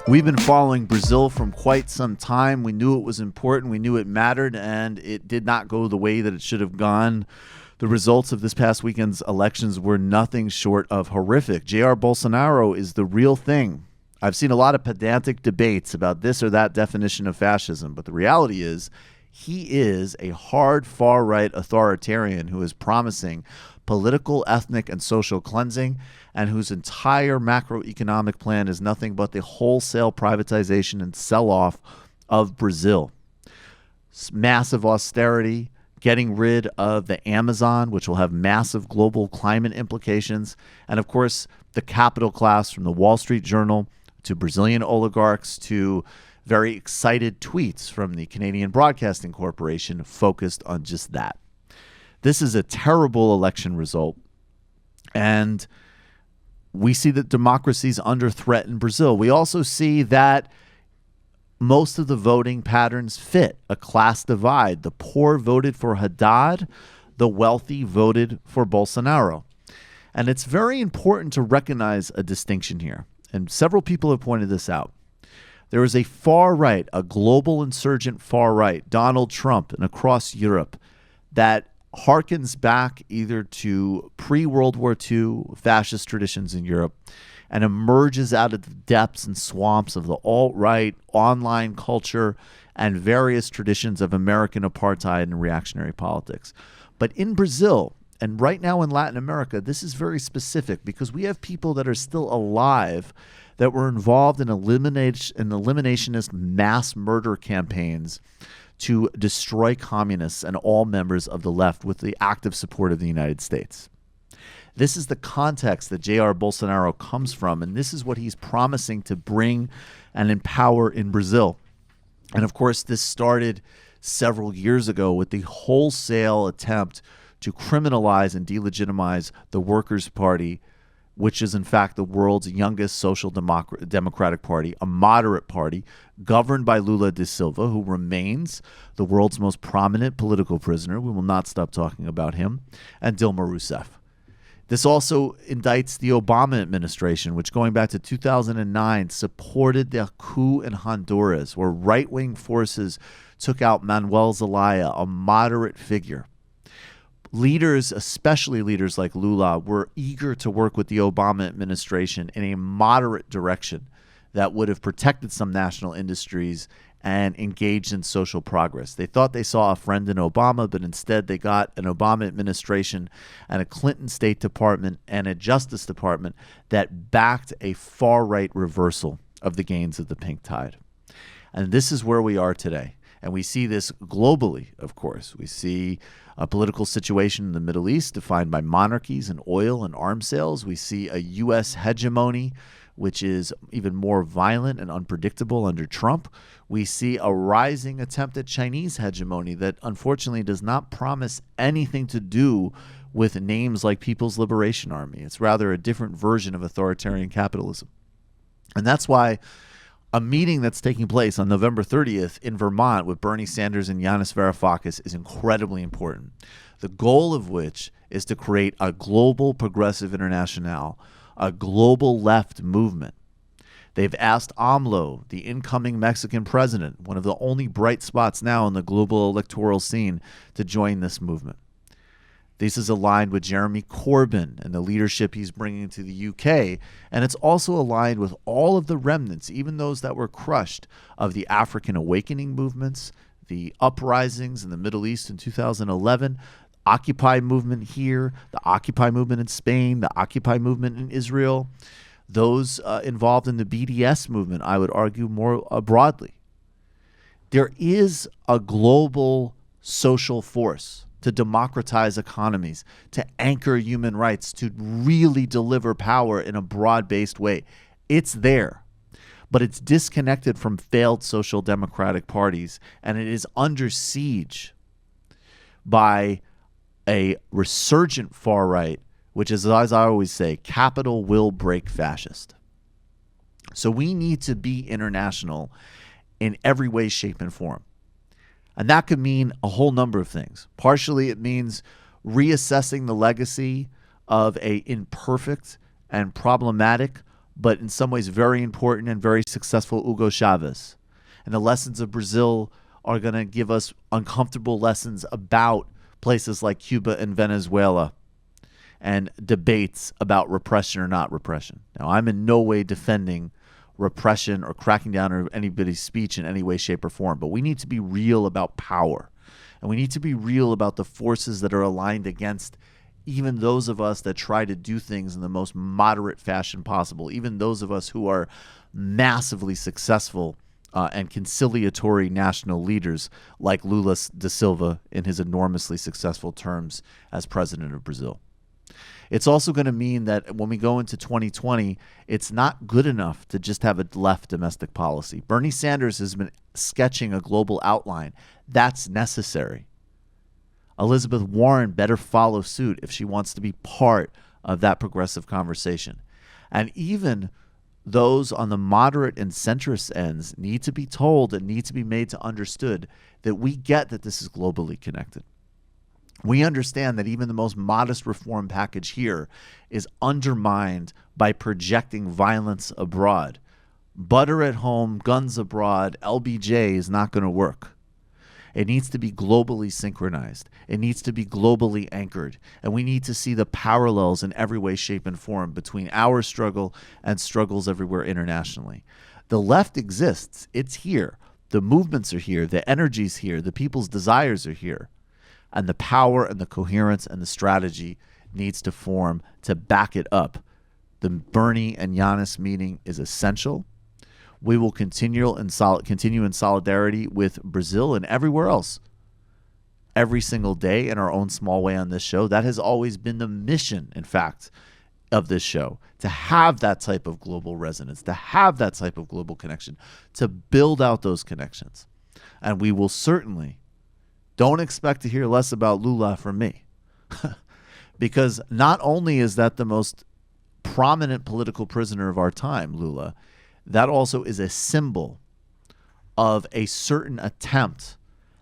We've been following Brazil from quite some time. We knew it was important. We knew it mattered, and it did not go the way that it should have gone. The results of this past weekend's elections were nothing short of horrific. Jair Bolsonaro is the real thing. I've seen a lot of pedantic debates about this or that definition of fascism, but the reality is he is a hard far-right authoritarian who is promising political, ethnic, and social cleansing, and whose entire macroeconomic plan is nothing but the wholesale privatization and sell-off of Brazil. Massive austerity, getting rid of the Amazon, which will have massive global climate implications, and of course, the capital class, from the Wall Street Journal to Brazilian oligarchs to very excited tweets from the Canadian Broadcasting Corporation focused on just that. This is a terrible election result, and we see that democracy is under threat in Brazil. We also see that most of the voting patterns fit a class divide. The poor voted for Haddad, the wealthy voted for Bolsonaro. And it's very important to recognize a distinction here, and several people have pointed this out. There is a far right, a global insurgent far right, Donald Trump, and across Europe, that harkens back either to pre-World War II fascist traditions in Europe and emerges out of the depths and swamps of the alt-right, online culture, and various traditions of American apartheid and reactionary politics. But in Brazil, and right now in Latin America, this is very specific because we have people that are still alive that were involved in eliminationist mass murder campaigns to destroy communists and all members of the left with the active support of the United States. This is the context that Jair Bolsonaro comes from, and this is what he's promising to bring and empower in Brazil. And of course, this started several years ago with the wholesale attempt to criminalize and delegitimize the Workers' Party, which is in fact the world's youngest social democratic party, a moderate party governed by Lula da Silva, who remains the world's most prominent political prisoner. We will not stop talking about him, and Dilma Rousseff. This also indicts the Obama administration, which going back to 2009 supported the coup in Honduras, where right-wing forces took out Manuel Zelaya, a moderate figure. Leaders, especially leaders like Lula, were eager to work with the Obama administration in a moderate direction that would have protected some national industries and engaged in social progress. They thought they saw a friend in Obama, but instead they got an Obama administration and a Clinton State Department and a Justice Department that backed a far-right reversal of the gains of the pink tide. And this is where we are today. And we see this globally, of course. We see a political situation in the Middle East defined by monarchies and oil and arms sales. We see a U.S. hegemony, which is even more violent and unpredictable under Trump. We see a rising attempt at Chinese hegemony that unfortunately does not promise anything to do with names like People's Liberation Army. It's rather a different version of authoritarian capitalism. And that's why a meeting that's taking place on November 30th in Vermont with Bernie Sanders and Yanis Varoufakis is incredibly important. The goal of which is to create a global progressive international, a global left movement. They've asked AMLO, the incoming Mexican president, one of the only bright spots now in the global electoral scene, to join this movement. This is aligned with Jeremy Corbyn and the leadership he's bringing to the UK, and it's also aligned with all of the remnants, even those that were crushed, of the African awakening movements, the uprisings in the Middle East in 2011, Occupy movement here, the Occupy movement in Spain, the Occupy movement in Israel, those involved in the BDS movement, I would argue more broadly. There is a global social force to democratize economies, to anchor human rights, to really deliver power in a broad-based way. It's there, but it's disconnected from failed social democratic parties, and it is under siege by a resurgent far right, which is, as I always say, capital will break fascist. So we need to be international in every way, shape, and form. And that could mean a whole number of things. Partially, it means reassessing the legacy of a imperfect and problematic but in some ways very important and very successful Hugo Chavez. And the lessons of Brazil are going to give us uncomfortable lessons about places like Cuba and Venezuela and debates about repression or not repression. Now, I'm in no way defending repression or cracking down on anybody's speech in any way, shape, or form, but we need to be real about power. And we need to be real about the forces that are aligned against even those of us that try to do things in the most moderate fashion possible, even those of us who are massively successful and conciliatory national leaders like Lula da Silva in his enormously successful terms as president of Brazil. It's also going to mean that when we go into 2020, it's not good enough to just have a left domestic policy. Bernie Sanders has been sketching a global outline. That's necessary. Elizabeth Warren better follow suit if she wants to be part of that progressive conversation. And even those on the moderate and centrist ends need to be told and need to be made to understood that we get that this is globally connected. We understand that even the most modest reform package here is undermined by projecting violence abroad. Butter at home, guns abroad, LBJ is not going to work. It needs to be globally synchronized. It needs to be globally anchored. And we need to see the parallels in every way, shape, and form between our struggle and struggles everywhere internationally. The left exists. It's here. The movements are here. The energy's here. The people's desires are here. And the power and the coherence and the strategy needs to form to back it up. The Bernie and Giannis meeting is essential. We will continue in solidarity with Brazil and everywhere else every single day in our own small way on this show. That has always been the mission, in fact, of this show, to have that type of global resonance, to have that type of global connection, to build out those connections. And we will certainly don't expect to hear less about Lula from me because not only is that the most prominent political prisoner of our time, Lula, that also is a symbol of a certain attempt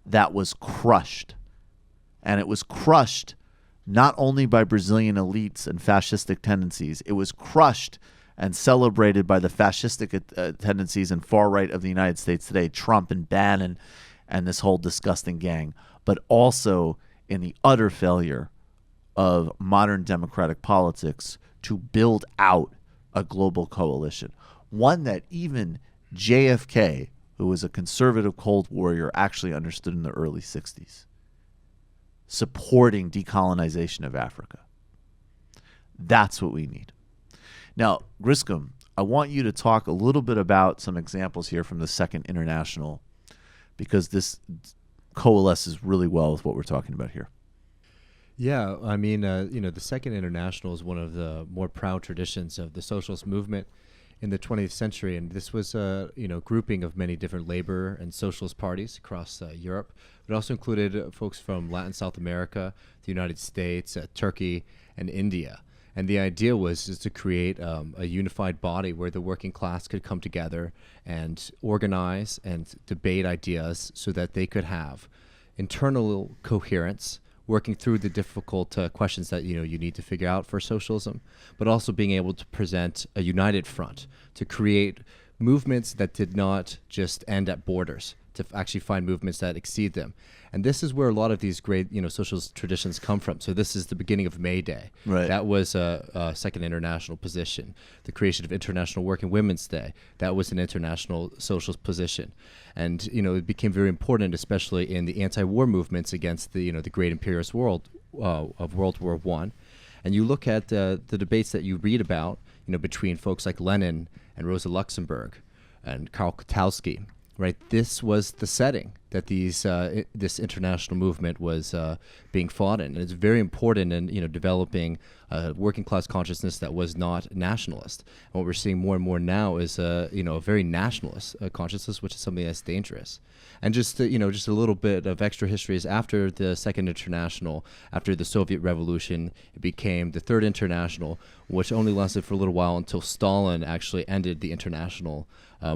that was crushed. And it was crushed not only by Brazilian elites and fascistic tendencies, it was crushed and celebrated by the fascistic tendencies and far right of the United States today, Trump and Bannon and this whole disgusting gang, but also in the utter failure of modern democratic politics to build out a global coalition. One that even JFK, who was a conservative Cold Warrior, actually understood in the early 60s, supporting decolonization of Africa. That's what we need. Now, Griscom, I want you to talk a little bit about some examples here from the Second International, because this coalesces really well with what we're talking about here. Yeah, I mean, the Second International is one of the more proud traditions of the socialist movement in the 20th century, and this was a grouping of many different labor and socialist parties across Europe. It also included folks from Latin South America, the United States, Turkey, and India. And the idea was just to create a unified body where the working class could come together and organize and debate ideas so that they could have internal coherence, working through the difficult questions that you need to figure out for socialism, but also being able to present a united front to create movements that did not just end at borders, to actually find movements that exceed them. And this is where a lot of these great socialist traditions come from. So this is the beginning of May Day. Right. That was a Second International position. The creation of International Working Women's Day, that was an international socialist position. And it became very important, especially in the anti-war movements against the great imperialist world of World War I. And you look at the debates that you read about, between folks like Lenin and Rosa Luxemburg and Karl Kautsky. Right, this was the setting that this international movement was being fought in, and it's very important in developing a working class consciousness that was not nationalist. And what we're seeing more and more now is a very nationalist consciousness, which is something that's dangerous. And just a little bit of extra history is after the Second International, after the Soviet Revolution, it became the Third International, which only lasted for a little while until Stalin actually ended the international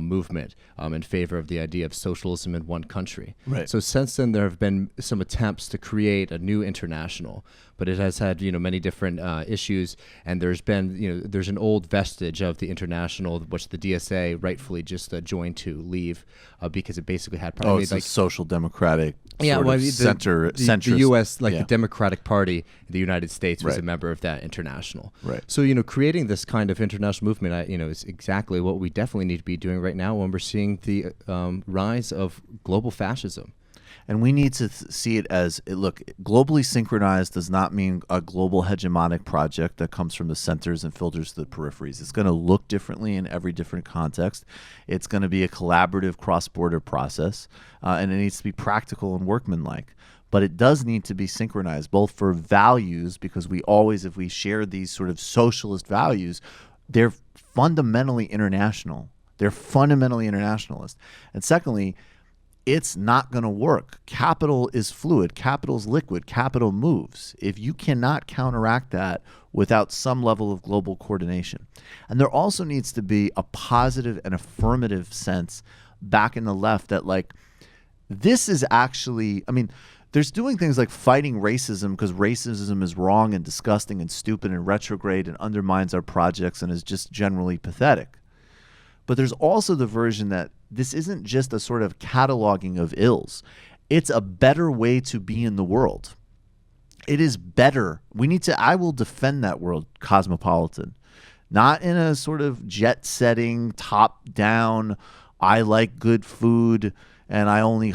movement in favor of the idea of socialism in one country. Right. So since then, there have been some attempts to create a new international, but it has had many different issues, and there's been there's an old vestige of the international, which the DSA rightfully just joined to leave because it basically had probably it's a social democratic the centrist. U.S. the Democratic Party in the United States was Right. a member of that international. Right. So creating this kind of international movement, is exactly what we definitely need to be doing right now when we're seeing the rise of global fascism. And we need to see it as, look, globally synchronized does not mean a global hegemonic project that comes from the centers and filters to the peripheries. It's going to look differently in every different context. It's going to be a collaborative cross-border process, and it needs to be practical and workmanlike. But it does need to be synchronized, both for values, because we always, if we share these sort of socialist values, they're fundamentally international. They're fundamentally internationalist. And secondly, it's not going to work. Capital is fluid. Capital is liquid. Capital moves. If you cannot counteract that without some level of global coordination. And there also needs to be a positive and affirmative sense back in the left that, like, this is actually, there's doing things like fighting racism because racism is wrong and disgusting and stupid and retrograde and undermines our projects and is just generally pathetic. But there's also the version that this isn't just a sort of cataloging of ills. It's a better way to be in the world. It is better. I will defend that world, cosmopolitan. Not in a sort of jet-setting, top-down, I like good food and I only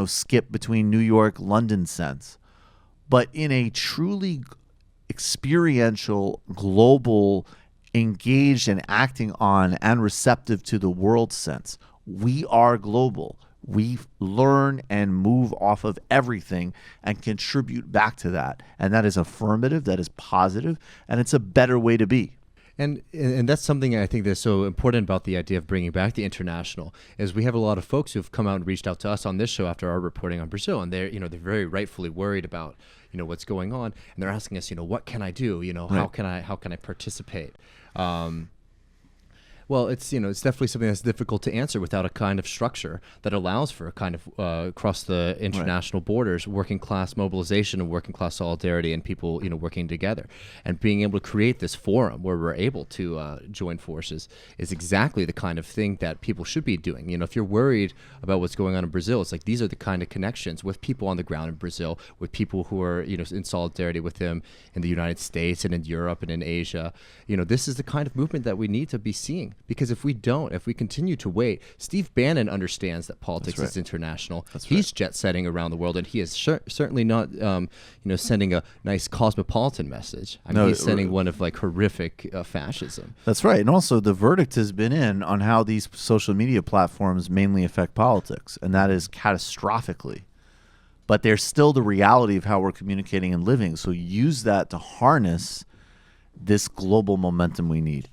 skip between New York, London sense. But in a truly experiential, global, engaged and acting on and receptive to the world sense. We are global. We learn and move off of everything and contribute back to that. And that is affirmative, that is positive, and it's a better way to be. And that's something I think that's so important about the idea of bringing back the international is we have a lot of folks who've come out and reached out to us on this show after our reporting on Brazil, and they're very rightfully worried about what's going on, and they're asking us what can I do, how can I participate. Well, it's it's definitely something that's difficult to answer without a kind of structure that allows for a kind of across the international borders, working class mobilization and working class solidarity, and people working together, and being able to create this forum where we're able to join forces is exactly the kind of thing that people should be doing. If you're worried about what's going on in Brazil, it's like these are the kind of connections with people on the ground in Brazil, with people who are in solidarity with them in the United States and in Europe and in Asia. This is the kind of movement that we need to be seeing. Because if we continue to wait, Steve Bannon understands that politics is international. He's jet-setting around the world, and he is certainly not, sending a nice cosmopolitan message. He's sending one of horrific fascism. That's right. And also the verdict has been in on how these social media platforms mainly affect politics, and that is catastrophically. But there's still the reality of how we're communicating and living. So use that to harness this global momentum we need.